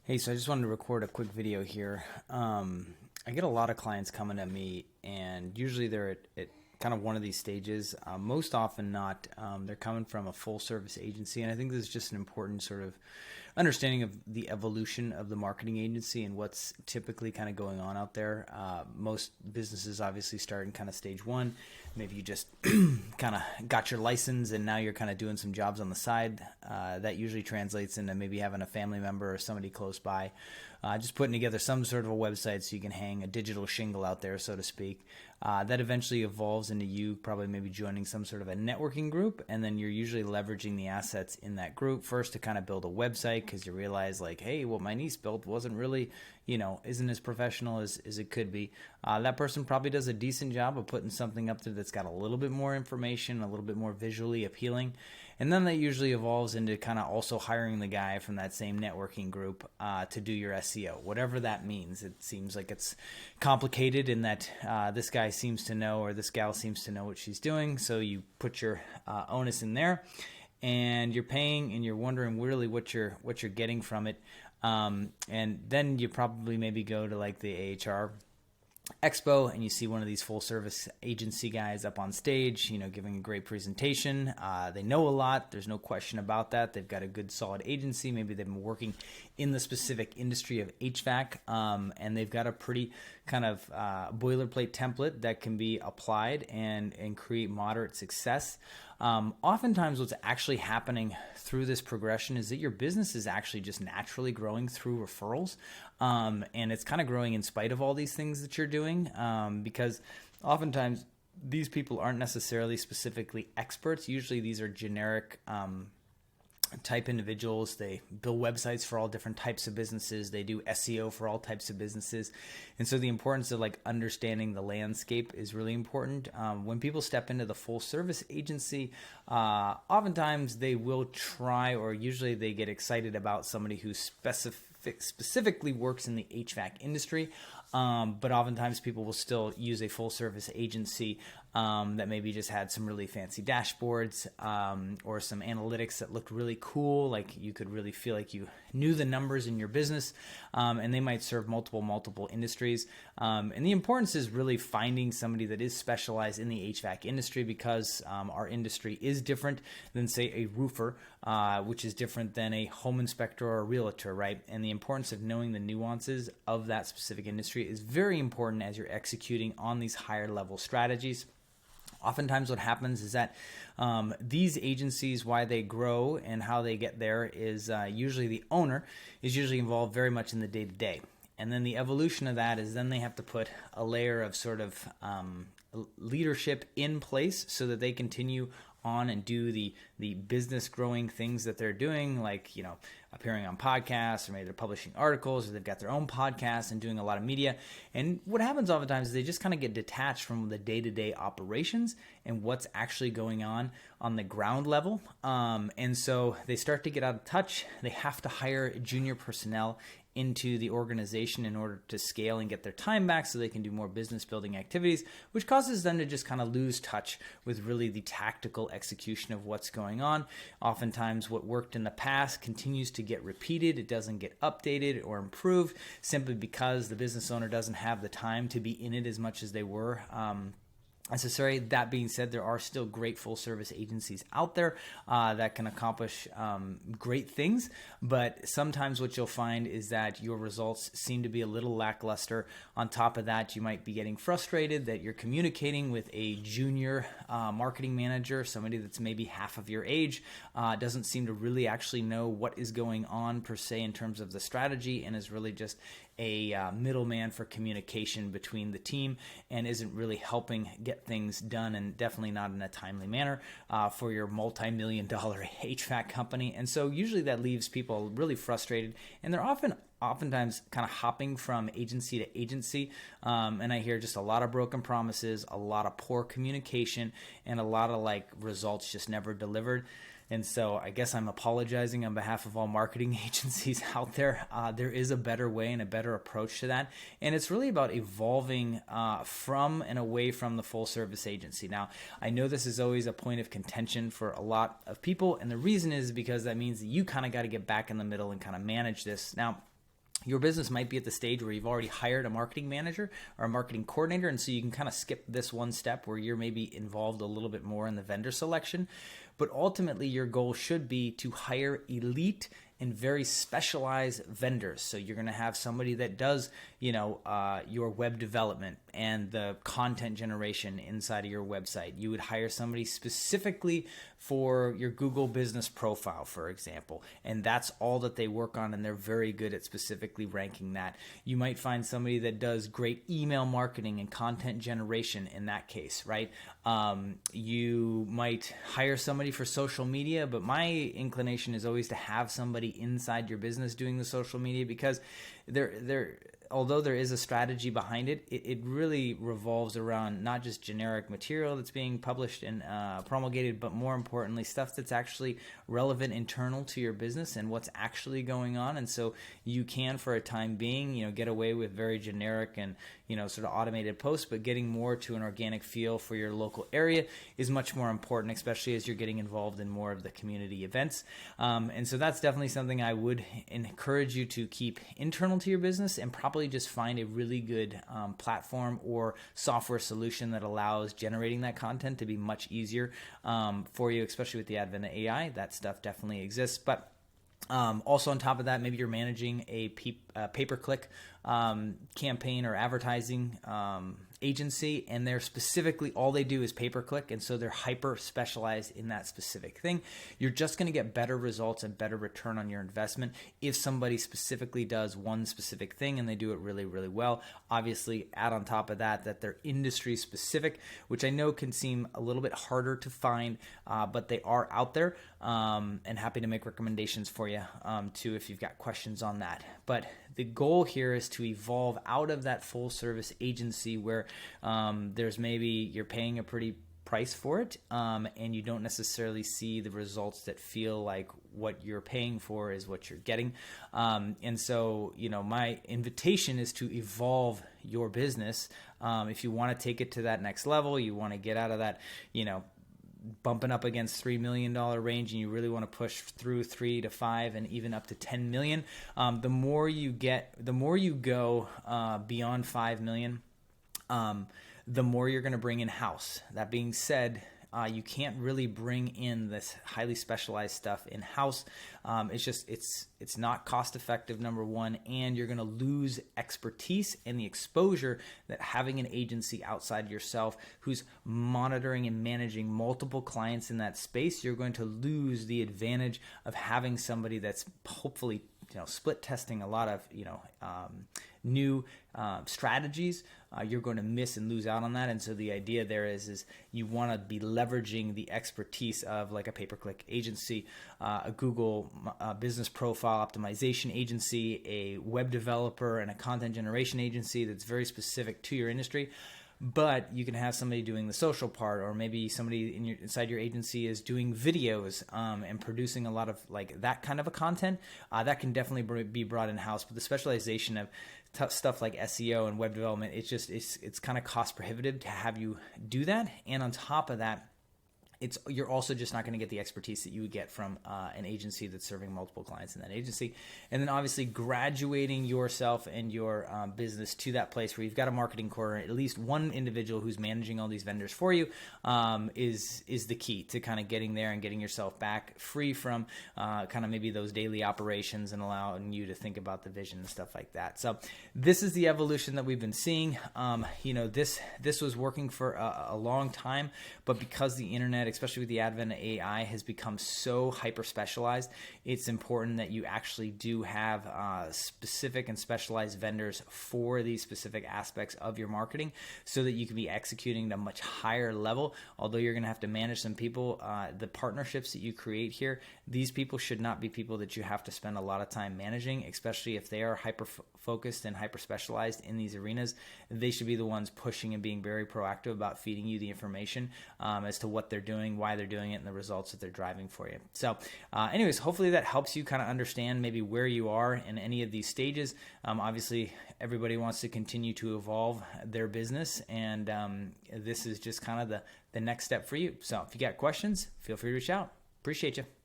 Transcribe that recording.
Hey, so I just wanted to record a quick video here. I get a lot of clients coming to me, and usually they're at kind of one of these stages. Most often not, they're coming from a full service agency, and I think this is just an important sort of understanding of the evolution of the marketing agency and what's typically kind of going on out there. Most businesses obviously start in kind of stage one. Maybe you just kind of got your license and now you're kind of doing some jobs on the side. That usually translates into maybe having a family member or somebody close by, just putting together some sort of a website so you can hang a digital shingle out there, so to speak. That eventually evolves into you probably maybe joining some sort of a networking group, and then you're usually leveraging the assets in that group first to kind of build a website because you realize like, hey, what my niece built wasn't really, isn't as professional as it could be. That person probably does a decent job of putting something up there that's got a little bit more information, a little bit more visually appealing. And then that usually evolves into kind of also hiring the guy from that same networking group to do your SEO, whatever that means. It seems like it's complicated in that this guy seems to know or this gal seems to know what she's doing. So you put your onus in there, and you're paying, and you're wondering really what you're getting from it. And then you probably maybe go to like the AHR Expo and you see one of these full service agency guys up on stage, giving a great presentation. They know a lot. There's no question about that. They've got a good solid agency. Maybe they've been working in the specific industry of HVAC, and they've got a pretty kind of boilerplate template that can be applied and create moderate success. Oftentimes what's actually happening through this progression is that your business is actually just naturally growing through referrals. And it's kind of growing in spite of all these things that you're doing, because oftentimes these people aren't necessarily specifically experts. Usually these are generic type individuals. They build websites for all different types of businesses. They do SEO for all types of businesses. And so the importance of like understanding the landscape is really important. When people step into the full service agency, oftentimes they will try, or usually they get excited about somebody who specifically works in the HVAC industry. But oftentimes people will still use a full service agency that maybe just had some really fancy dashboards or some analytics that looked really cool. Like you could really feel like you knew the numbers in your business, and they might serve multiple industries. And the importance is really finding somebody that is specialized in the HVAC industry, because our industry is different than, say, a roofer, which is different than a home inspector or a realtor, right? And the importance of knowing the nuances of that specific industry is very important as you're executing on these higher level strategies. Oftentimes what happens is that these agencies, why they grow and how they get there is usually the owner is usually involved very much in the day-to-day. And then the evolution of that is then they have to put a layer of sort of leadership in place so that they continue on and do the business growing things that they're doing, like appearing on podcasts, or maybe they're publishing articles, or they've got their own podcasts and doing a lot of media. And what happens oftentimes is they just kind of get detached from the day-to-day operations and what's actually going on the ground level. And so they start to get out of touch. They have to hire junior personnel into the organization in order to scale and get their time back so they can do more business building activities, which causes them to just kind of lose touch with really the tactical execution of what's going on. Oftentimes what worked in the past continues to get repeated. It doesn't get updated or improved simply because the business owner doesn't have the time to be in it as much as they were necessary. That being said, there are still great full service agencies out there that can accomplish great things, but sometimes what you'll find is that your results seem to be a little lackluster. On top of that, you might be getting frustrated that you're communicating with a junior marketing manager, somebody that's maybe half of your age, doesn't seem to really actually know what is going on per se in terms of the strategy, and is really just a middleman for communication between the team and isn't really helping get things done, and definitely not in a timely manner for your multi-million-dollar HVAC company. And so usually that leaves people really frustrated, and they're oftentimes kind of hopping from agency to agency. And I hear just a lot of broken promises, a lot of poor communication, and a lot of like results just never delivered. And so I guess I'm apologizing on behalf of all marketing agencies out there. There is a better way and a better approach to that. And it's really about evolving from and away from the full service agency. Now, I know this is always a point of contention for a lot of people. And the reason is because that means that you kind of got to get back in the middle and kind of manage this. Now, your business might be at the stage where you've already hired a marketing manager or a marketing coordinator, and so you can kind of skip this one step where you're maybe involved a little bit more in the vendor selection. But ultimately, your goal should be to hire elite and very specialized vendors. So you're going to have somebody that does, your web development and the content generation inside of your website. You would hire somebody specifically for your Google business profile, for example, and that's all that they work on, and they're very good at specifically ranking that. You might find somebody that does great email marketing and content generation in that case, right? You might hire somebody for social media, but my inclination is always to have somebody inside your business doing the social media, because although there is a strategy behind it, it really revolves around not just generic material that's being published and promulgated, but more importantly, stuff that's actually relevant internal to your business and what's actually going on. And so you can, for a time being, get away with very generic and, sort of automated posts, but getting more to an organic feel for your local area is much more important, especially as you're getting involved in more of the community events. And so that's definitely something I would encourage you to keep internal to your business, and probably just find a really good platform or software solution that allows generating that content to be much easier for you, especially with the advent of AI. That stuff definitely exists. But also on top of that, maybe you're managing a pay-per-click campaign or advertising agency, and they're specifically, all they do is pay-per-click, and so they're hyper specialized in that specific thing. You're just going to get better results and better return on your investment if somebody specifically does one specific thing and they do it really, really well. Obviously, add on top of that they're industry specific, which I know can seem a little bit harder to find, but they are out there, and happy to make recommendations for you too if you've got questions on that. But the goal here is to evolve out of that full service agency where there's maybe you're paying a pretty price for it, and you don't necessarily see the results that feel like what you're paying for is what you're getting. And so, my invitation is to evolve your business. If you want to take it to that next level, you want to get out of that, bumping up against $3 million range, and you really want to push through 3 to 5 and even up to 10 million. The more you go beyond 5 million, the more you're going to bring in house. That being said, you can't really bring in this highly specialized stuff in house. It's not cost effective, number one, and you're going to lose expertise and the exposure that having an agency outside yourself who's monitoring and managing multiple clients in that space, you're going to lose the advantage of having somebody that's hopefully split testing a lot of new strategies. You're going to miss and lose out on that. And so the idea there is you want to be leveraging the expertise of like a pay-per-click agency, a Google business profile optimization agency, a web developer, and a content generation agency that's very specific to your industry. But you can have somebody doing the social part, or maybe somebody inside your agency is doing videos and producing a lot of like that kind of a content. That can definitely be brought in house. But the specialization of stuff like SEO and web development, it's kind of cost prohibitive to have you do that. And on top of that, you're also just not going to get the expertise that you would get from an agency that's serving multiple clients in that agency. And then obviously graduating yourself and your business to that place where you've got a marketing coordinator, at least one individual who's managing all these vendors for you, is the key to kind of getting there and getting yourself back free from kind of maybe those daily operations and allowing you to think about the vision and stuff like that. So this is the evolution that we've been seeing. This was working for a long time, but because the internet, especially with the advent of AI, has become so hyper specialized, it's important that you actually do have specific and specialized vendors for these specific aspects of your marketing so that you can be executing at a much higher level. Although you're going to have to manage some people, the partnerships that you create here, these people should not be people that you have to spend a lot of time managing, especially if they are hyper focused and hyper specialized in these arenas. They should be the ones pushing and being very proactive about feeding you the information as to what they're doing, why they're doing it, and the results that they're driving for you. So anyways, hopefully that helps you kind of understand maybe where you are in any of these stages. Obviously, everybody wants to continue to evolve their business, and this is just kind of the next step for you. So if you got questions, feel free to reach out. Appreciate you.